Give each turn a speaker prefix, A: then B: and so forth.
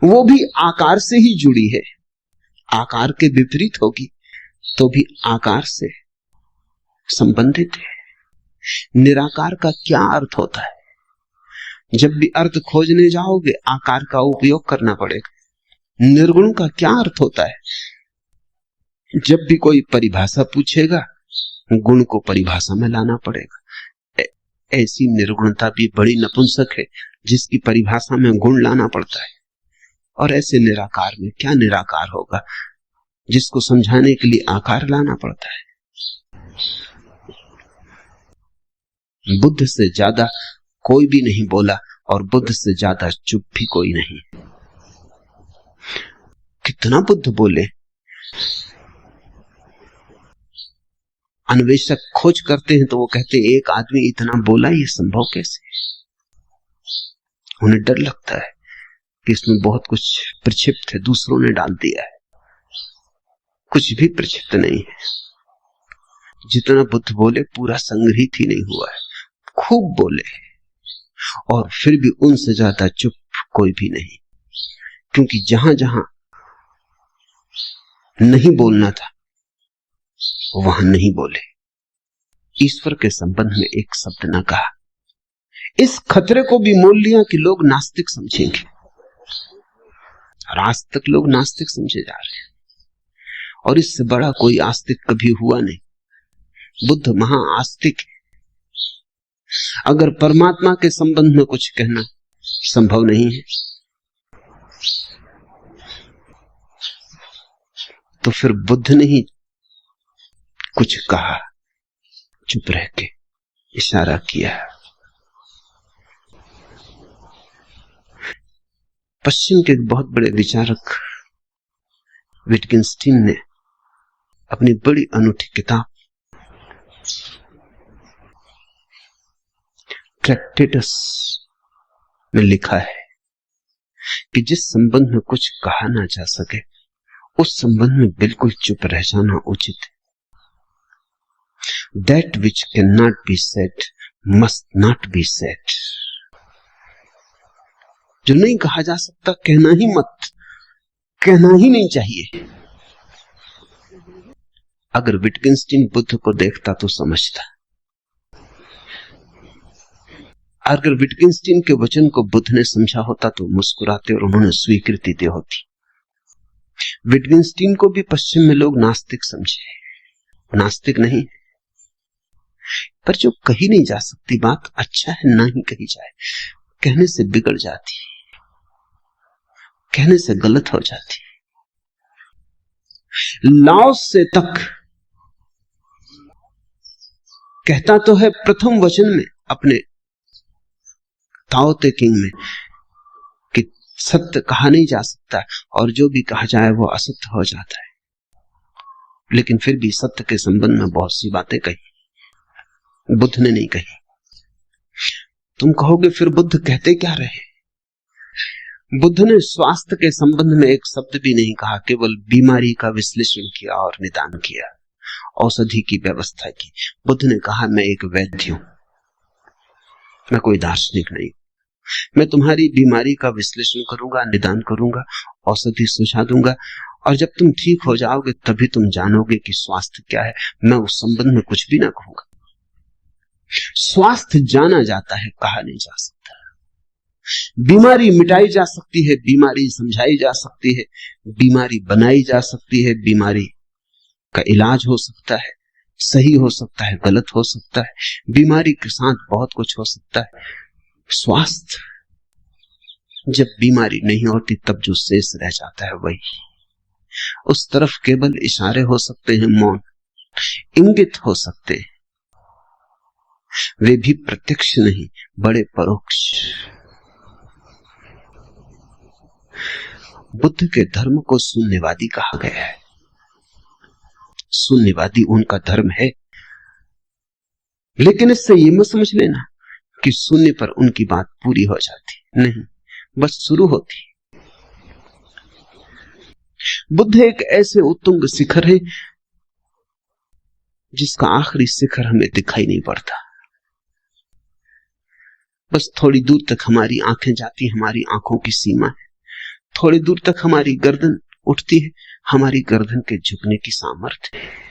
A: वो भी आकार से ही जुड़ी है, आकार के विपरीत होगी तो भी आकार से संबंधित है। निराकार का क्या अर्थ होता है? जब भी अर्थ खोजने जाओगे आकार का उपयोग करना पड़ेगा। निर्गुण का क्या अर्थ होता है? जब भी कोई परिभाषा पूछेगा गुण को परिभाषा में लाना पड़ेगा। ऐसी निर्गुणता भी बड़ी नपुंसक है जिसकी परिभाषा में गुण लाना पड़ता है। और ऐसे निराकार में क्या निराकार होगा जिसको समझाने के लिए आकार लाना पड़ता है। बुद्ध से ज्यादा कोई भी नहीं बोला और बुद्ध से ज्यादा चुप भी कोई नहीं। कितना बुद्ध बोले। अन्वेषक खोज करते हैं तो वो कहते हैं एक आदमी इतना बोला, ये संभव कैसे? उन्हें डर लगता है कि इसमें बहुत कुछ प्रक्षिप्त है, दूसरों ने डाल दिया है। कुछ भी प्रक्षिप्त नहीं है। जितना बुद्ध बोले पूरा संग्रहित ही नहीं हुआ है। खूब बोले और फिर भी उनसे ज्यादा चुप कोई भी नहीं, क्योंकि जहां जहां नहीं बोलना था वहां नहीं बोले। ईश्वर के संबंध में एक शब्द न कहा। इस खतरे को भी मोल लिया कि लोग नास्तिक समझेंगे, और आज तक लोग नास्तिक समझे जा रहे हैं, और इससे बड़ा कोई आस्तिक कभी हुआ नहीं। बुद्ध महा आस्तिक है। अगर परमात्मा के संबंध में कुछ कहना संभव नहीं है तो फिर बुद्ध ने ही कुछ कहा, चुप रह के इशारा किया। पश्चिम के बहुत बड़े विचारक विटगेन्स्टीन ने अपनी बड़ी अनूठी किताब ट्रैक्टेटस में लिखा है कि जिस संबंध में कुछ कहा ना जा सके उस संबंध में बिल्कुल चुप रह जाना उचित है। That which cannot be said must not be said। जो नहीं कहा जा सकता कहना ही मत, कहना ही नहीं चाहिए। अगर विटगेन्स्टीन बुद्ध को देखता तो समझता। अगर विटगेन्स्टीन के वचन को बुद्ध ने समझा होता तो मुस्कुराते और उन्होंने स्वीकृति दी होती। विटगेन्स्टीन को भी पश्चिम में लोग नास्तिक समझे, नास्तिक नहीं, पर जो कही नहीं जा सकती बात अच्छा है ना ही कही जाए। कहने से बिगड़ जाती, कहने से गलत हो जाती। लाओस से तक कहता तो है प्रथम वचन में अपने ताओ ते किंग में कि सत्य कहा नहीं जा सकता और जो भी कहा जाए वो असत्य हो जाता है, लेकिन फिर भी सत्य के संबंध में बहुत सी बातें कही, बुद्ध ने नहीं कही। तुम कहोगे फिर बुद्ध कहते क्या रहे? बुद्ध ने स्वास्थ्य के संबंध में एक शब्द भी नहीं कहा, केवल बीमारी का विश्लेषण किया और निदान किया, औषधि की व्यवस्था की। बुद्ध ने कहा मैं एक वैद्य हूं, मैं कोई दार्शनिक नहीं। मैं तुम्हारी बीमारी का विश्लेषण करूंगा, निदान करूंगा, औषधि सुझा दूंगा, और जब तुम ठीक हो जाओगे तभी तुम जानोगे कि स्वास्थ्य क्या है। मैं उस संबंध में कुछ भी ना कहूंगा। स्वास्थ्य जाना जाता है, कहा नहीं जा सकता। बीमारी मिटाई जा सकती है, बीमारी समझाई जा सकती है, बीमारी बनाई जा सकती है, बीमारी का इलाज हो सकता है, सही हो सकता है, गलत हो सकता है, बीमारी के साथ बहुत कुछ हो सकता है। स्वास्थ्य, जब बीमारी नहीं होती तब जो शेष रह जाता है वही, उस तरफ केवल इशारे हो सकते हैं, मौन, इंगित हो सकते हैं, वे भी प्रत्यक्ष नहीं, बड़े परोक्ष। बुद्ध के धर्म को शून्यवादी कहा गया है। शून्यवादी उनका धर्म है, लेकिन इससे यह मत समझ लेना कि शून्य पर उनकी बात पूरी हो जाती, नहीं, बस शुरू होती। बुद्ध एक ऐसे उत्तुंग शिखर है जिसका आखिरी शिखर हमें दिखाई नहीं पड़ता। बस थोड़ी दूर तक हमारी आंखें जाती, हमारी आंखों की सीमा है, थोड़ी दूर तक हमारी गर्दन उठती है, हमारी गर्दन के झुकने की सामर्थ्य है।